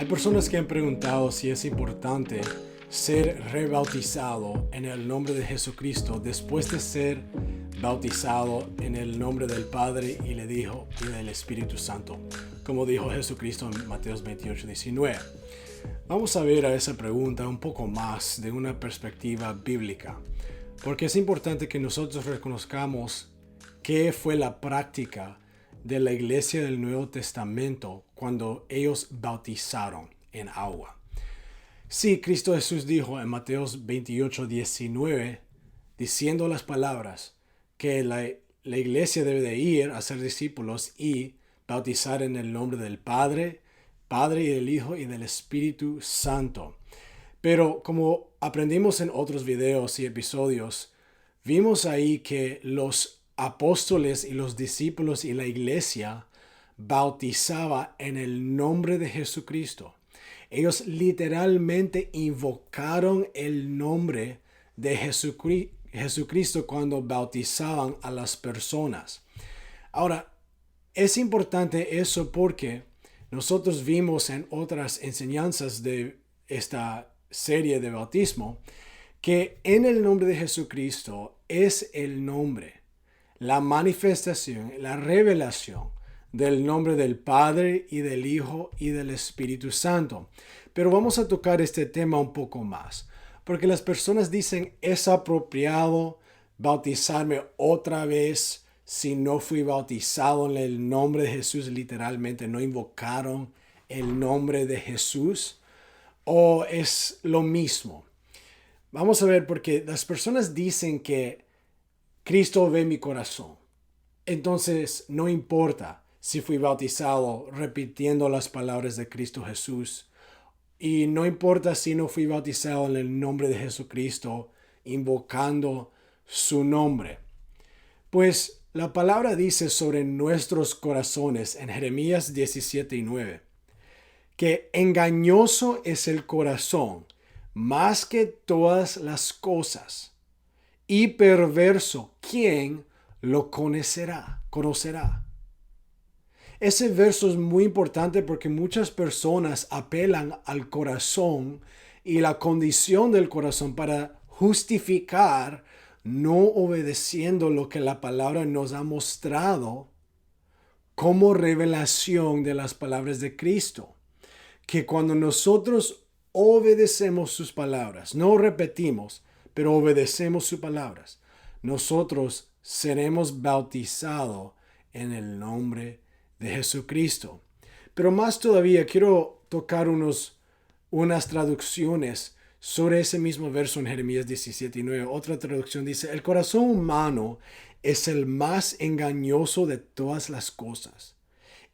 Hay personas que han preguntado si es importante ser rebautizado en el nombre de Jesucristo después de ser bautizado en el nombre del Padre y del Hijo y del Espíritu Santo, como dijo Jesucristo en Mateo 28:19. Vamos a ver a esa pregunta un poco más de una perspectiva bíblica, porque es importante que nosotros reconozcamos qué fue la práctica de la iglesia del Nuevo Testamento cuando ellos bautizaron en agua. Sí, Cristo Jesús dijo en Mateo 28:19, diciendo las palabras, que la iglesia debe de ir a ser discípulos y bautizar en el nombre del Padre y del Hijo y del Espíritu Santo. Pero como aprendimos en otros videos y episodios, vimos ahí que los apóstoles y los discípulos y la iglesia bautizaba en el nombre de Jesucristo. Ellos literalmente invocaron el nombre de Jesucristo cuando bautizaban a las personas. Ahora, es importante eso porque nosotros vimos en otras enseñanzas de esta serie de bautismo que en el nombre de Jesucristo es el nombre, la manifestación, la revelación del nombre del Padre y del Hijo y del Espíritu Santo. Pero vamos a tocar este tema un poco más, porque las personas dicen, ¿es apropiado bautizarme otra vez si no fui bautizado en el nombre de Jesús? Literalmente no invocaron el nombre de Jesús, ¿o es lo mismo? Vamos a ver, porque las personas dicen que Cristo ve mi corazón. Entonces, no importa si fui bautizado repitiendo las palabras de Cristo Jesús. Y no importa si no fui bautizado en el nombre de Jesucristo, invocando su nombre. Pues la palabra dice sobre nuestros corazones en Jeremías 17:9, que engañoso es el corazón más que todas las cosas, y perverso, ¿quién lo conocerá? Ese verso es muy importante porque muchas personas apelan al corazón y la condición del corazón para justificar no obedeciendo lo que la palabra nos ha mostrado como revelación de las palabras de Cristo. Que cuando nosotros obedecemos sus palabras, no repetimos, pero obedecemos sus palabras, nosotros seremos bautizados en el nombre de Jesucristo. Pero más todavía quiero tocar unas traducciones sobre ese mismo verso en Jeremías 17:9. Otra traducción dice, el corazón humano es el más engañoso de todas las cosas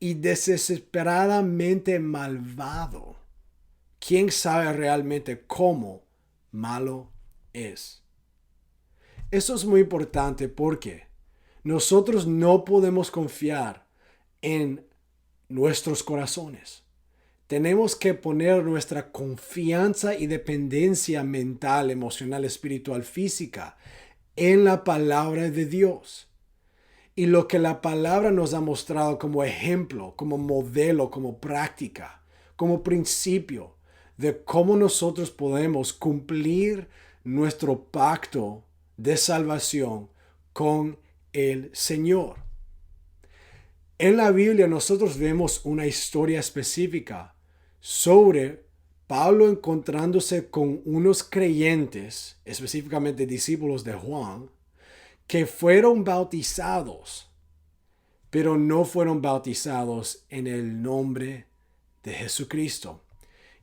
y desesperadamente malvado. ¿Quién sabe realmente cómo malo es? Eso es muy importante porque nosotros no podemos confiar en nuestros corazones. Tenemos que poner nuestra confianza y dependencia mental, emocional, espiritual, física en la palabra de Dios. Y lo que la palabra nos ha mostrado como ejemplo, como modelo, como práctica, como principio de cómo nosotros podemos cumplir nuestro pacto de salvación con el Señor. En la Biblia nosotros vemos una historia específica sobre Pablo encontrándose con unos creyentes, específicamente discípulos de Juan, que fueron bautizados, pero no fueron bautizados en el nombre de Jesucristo.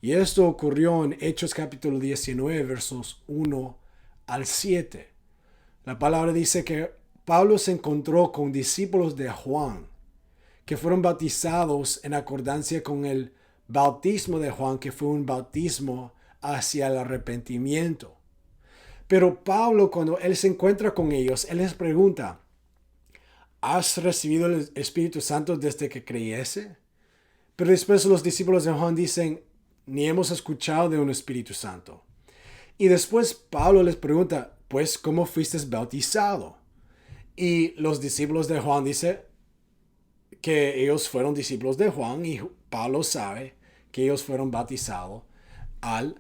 Y esto ocurrió en Hechos capítulo 19, versos 1 al 7. La palabra dice que Pablo se encontró con discípulos de Juan, que fueron bautizados en acordancia con el bautismo de Juan, que fue un bautismo hacia el arrepentimiento. Pero Pablo, cuando él se encuentra con ellos, él les pregunta, ¿has recibido el Espíritu Santo desde que creyese? Pero después los discípulos de Juan dicen, ni hemos escuchado de un Espíritu Santo. Y después Pablo les pregunta, pues, ¿cómo fuiste bautizado? Y los discípulos de Juan dicen que ellos fueron discípulos de Juan y Pablo sabe que ellos fueron bautizados al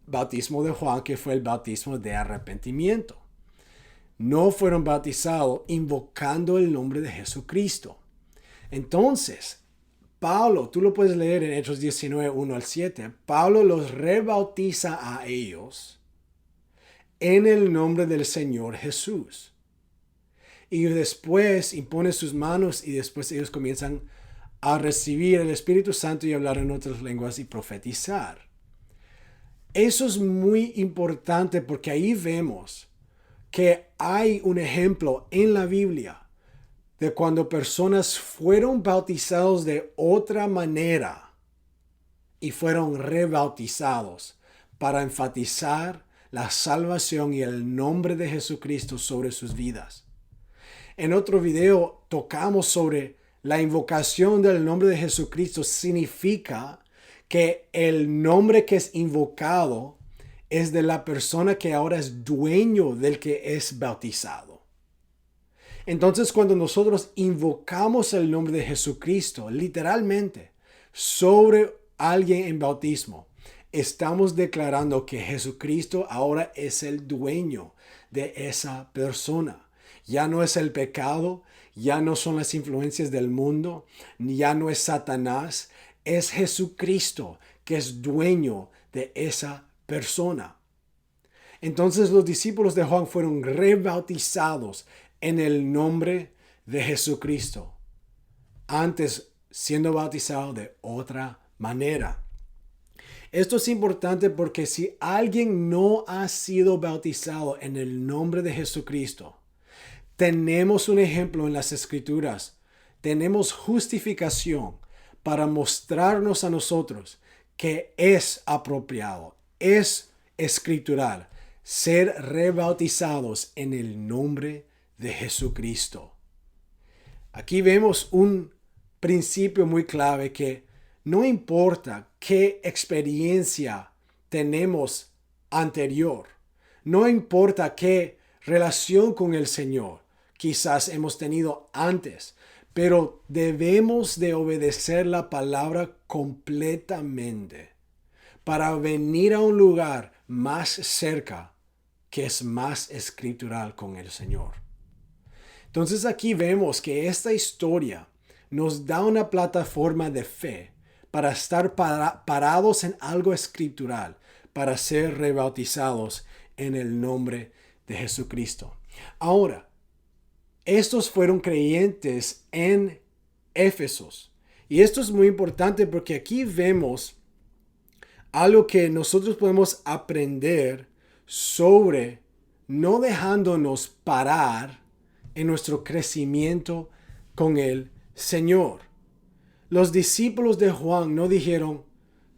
bautismo de Juan, que fue el bautismo de arrepentimiento. No fueron bautizados invocando el nombre de Jesucristo. Entonces, Pablo, tú lo puedes leer en Hechos 19, 1 al 7. Pablo los rebautiza a ellos en el nombre del Señor Jesús. Y después impone sus manos y después ellos comienzan a recibir el Espíritu Santo y hablar en otras lenguas y profetizar. Eso es muy importante porque ahí vemos que hay un ejemplo en la Biblia de cuando personas fueron bautizados de otra manera y fueron rebautizados para enfatizar la salvación y el nombre de Jesucristo sobre sus vidas. En otro video tocamos sobre la invocación del nombre de Jesucristo. Significa que el nombre que es invocado es de la persona que ahora es dueño del que es bautizado. Entonces, cuando nosotros invocamos el nombre de Jesucristo, literalmente, sobre alguien en bautismo, estamos declarando que Jesucristo ahora es el dueño de esa persona. Ya no es el pecado, ya no son las influencias del mundo, ya no es Satanás, es Jesucristo que es dueño de esa persona. Entonces los discípulos de Juan fueron rebautizados en el nombre de Jesucristo, antes siendo bautizados de otra manera. Esto es importante porque si alguien no ha sido bautizado en el nombre de Jesucristo, tenemos un ejemplo en las Escrituras. Tenemos justificación para mostrarnos a nosotros que es apropiado, es escritural, ser rebautizados en el nombre de Jesucristo. Aquí vemos un principio muy clave que no importa qué experiencia tenemos anterior, no importa qué relación con el Señor quizás hemos tenido antes, pero debemos de obedecer la palabra completamente para venir a un lugar más cerca que es más escritural con el Señor. Entonces aquí vemos que esta historia nos da una plataforma de fe para estar parados en algo escritural, para ser rebautizados en el nombre de Jesucristo. Ahora, estos fueron creyentes en Éfesos. Y esto es muy importante porque aquí vemos algo que nosotros podemos aprender sobre no dejándonos parar en nuestro crecimiento con el Señor. Los discípulos de Juan no dijeron,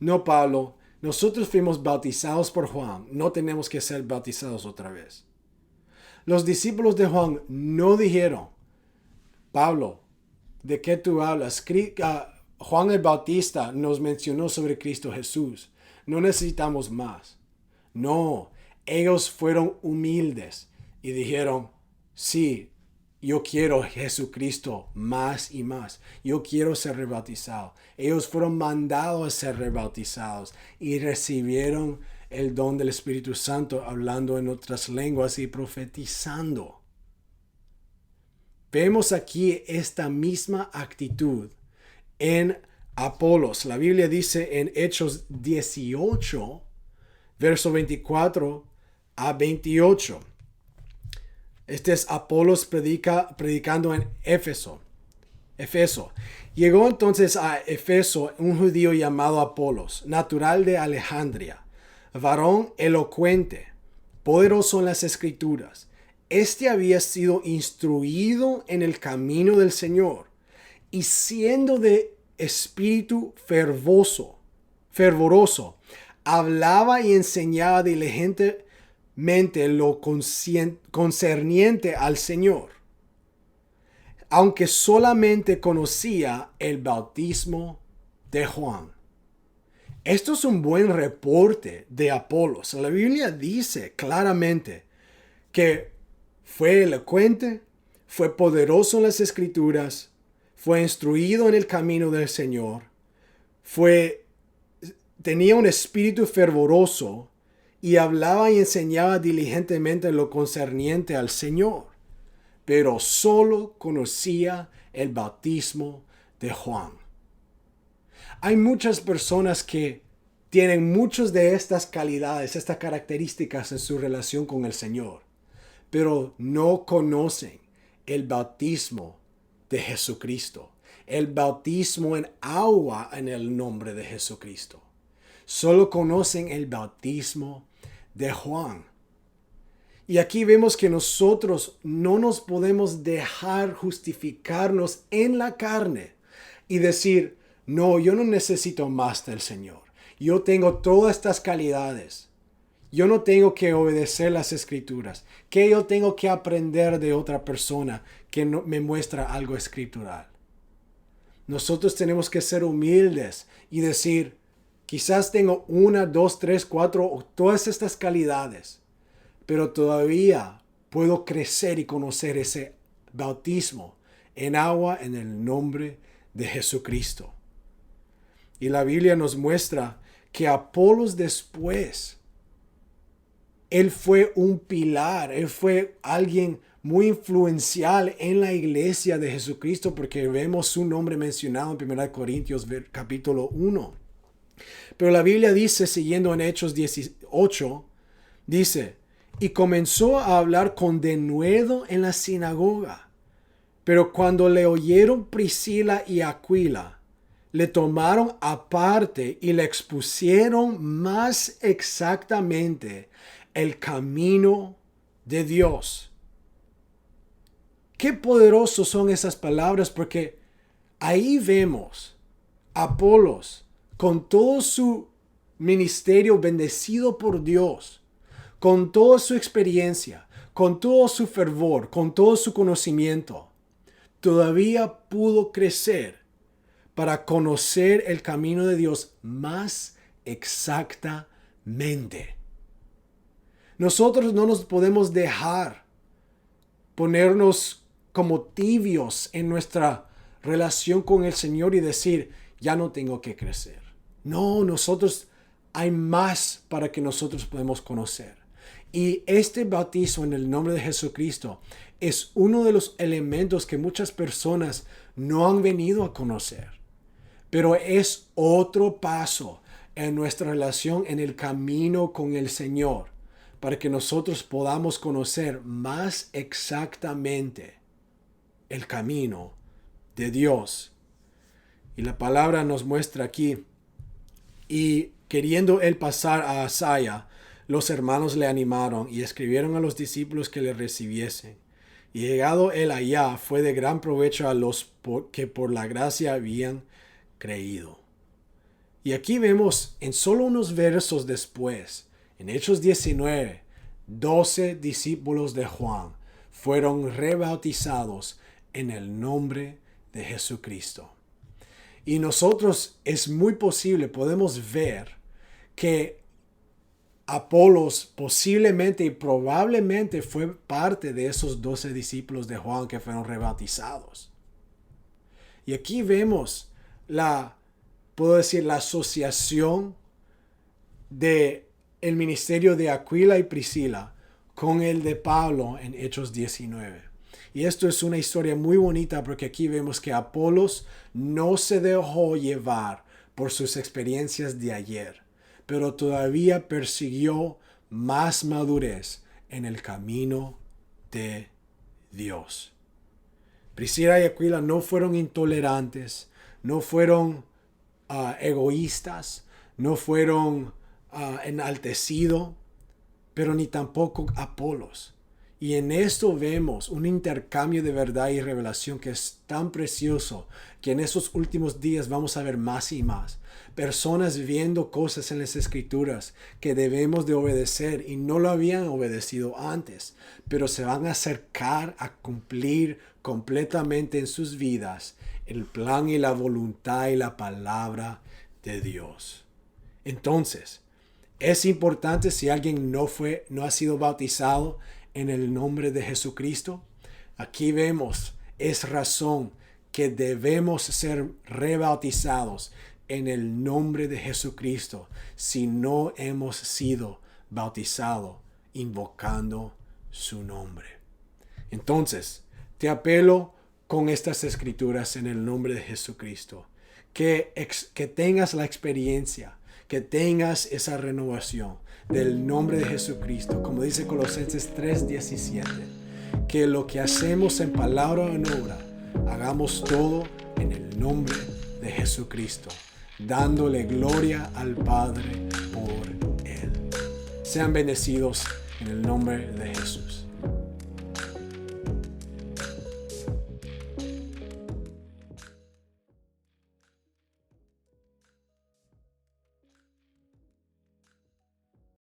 no, Pablo, nosotros fuimos bautizados por Juan, no tenemos que ser bautizados otra vez. Los discípulos de Juan no dijeron, Pablo, ¿de qué tú hablas? Juan el Bautista nos mencionó sobre Cristo Jesús. No necesitamos más. No, ellos fueron humildes y dijeron, sí, yo quiero Jesucristo más y más. Yo quiero ser rebautizado. Ellos fueron mandados a ser rebautizados y recibieron el don del Espíritu Santo, hablando en otras lenguas y profetizando. Vemos aquí esta misma actitud en Apolos. La Biblia dice en Hechos 18, verso 24 a 28. Este es Apolos predicando en Éfeso. Llegó entonces a Éfeso un judío llamado Apolos, natural de Alejandría, varón elocuente, poderoso en las Escrituras. Este había sido instruido en el camino del Señor y siendo de espíritu fervoroso, hablaba y enseñaba diligentemente lo concerniente al Señor, aunque solamente conocía el bautismo de Juan. Esto es un buen reporte de Apolos. La Biblia dice claramente que fue elocuente, fue poderoso en las Escrituras, fue instruido en el camino del Señor, fue tenía un espíritu fervoroso y hablaba y enseñaba diligentemente lo concerniente al Señor, pero solo conocía el bautismo de Juan. Hay muchas personas que tienen muchas de estas calidades, estas características en su relación con el Señor, pero no conocen el bautismo de Jesucristo, el bautismo en agua en el nombre de Jesucristo. Solo conocen el bautismo de Juan. Y aquí vemos que nosotros no nos podemos dejar justificarnos en la carne y decir, no, yo no necesito más del Señor. Yo tengo todas estas calidades. Yo no tengo que obedecer las escrituras. Que yo tengo que aprender de otra persona que no, me muestra algo escritural. Nosotros tenemos que ser humildes y decir, quizás tengo 1, 2, 3, 4, todas estas calidades, pero todavía puedo crecer y conocer ese bautismo en agua en el nombre de Jesucristo. Y la Biblia nos muestra que Apolos después, él fue un pilar, él fue alguien muy influencial en la iglesia de Jesucristo, porque vemos su nombre mencionado en 1 Corintios capítulo 1. Pero la Biblia dice, siguiendo en Hechos 18, dice, y comenzó a hablar con denuedo en la sinagoga. Pero cuando le oyeron Priscila y Aquila, le tomaron aparte y le expusieron más exactamente el camino de Dios. Qué poderosos son esas palabras, porque ahí vemos a Apolos con todo su ministerio bendecido por Dios, con toda su experiencia, con todo su fervor, con todo su conocimiento, todavía pudo crecer para conocer el camino de Dios más exactamente. Nosotros no nos podemos dejar ponernos como tibios en nuestra relación con el Señor y decir, ya no tengo que crecer. No, nosotros hay más para que nosotros podemos conocer. Y este bautismo en el nombre de Jesucristo es uno de los elementos que muchas personas no han venido a conocer. Pero es otro paso en nuestra relación en el camino con el Señor, para que nosotros podamos conocer más exactamente el camino de Dios. Y la palabra nos muestra aquí, y queriendo él pasar a Asaya, los hermanos le animaron y escribieron a los discípulos que le recibiesen. Y llegado él allá, fue de gran provecho a los que por la gracia habían creído. Y aquí vemos en solo unos versos después, en Hechos 19, 12 discípulos de Juan fueron rebautizados en el nombre de Jesucristo. Y nosotros es muy posible, podemos ver que Apolos posiblemente y probablemente fue parte de esos 12 discípulos de Juan que fueron rebautizados. Y aquí vemos puedo decir, la asociación de el ministerio de Aquila y Priscila con el de Pablo en Hechos 19. Y esto es una historia muy bonita, porque aquí vemos que Apolos no se dejó llevar por sus experiencias de ayer, pero todavía persiguió más madurez en el camino de Dios. Priscila y Aquila no fueron intolerantes, no fueron egoístas, no fueron enaltecidos, pero ni tampoco Apolos. Y en esto vemos un intercambio de verdad y revelación que es tan precioso, que en esos últimos días vamos a ver más y más. Personas viendo cosas en las Escrituras que debemos de obedecer y no lo habían obedecido antes, pero se van a acercar a cumplir completamente en sus vidas el plan y la voluntad y la palabra de Dios. Entonces, es importante, si alguien no ha sido bautizado en el nombre de Jesucristo, aquí vemos, es razón que debemos ser rebautizados en el nombre de Jesucristo si no hemos sido bautizados invocando su nombre. Entonces, te apelo con estas escrituras en el nombre de Jesucristo. Que tengas la experiencia, que tengas esa renovación del nombre de Jesucristo. Como dice Colosenses 3:17, que lo que hacemos en palabra o en obra, hagamos todo en el nombre de Jesucristo, dándole gloria al Padre por Él. Sean bendecidos en el nombre de Jesús.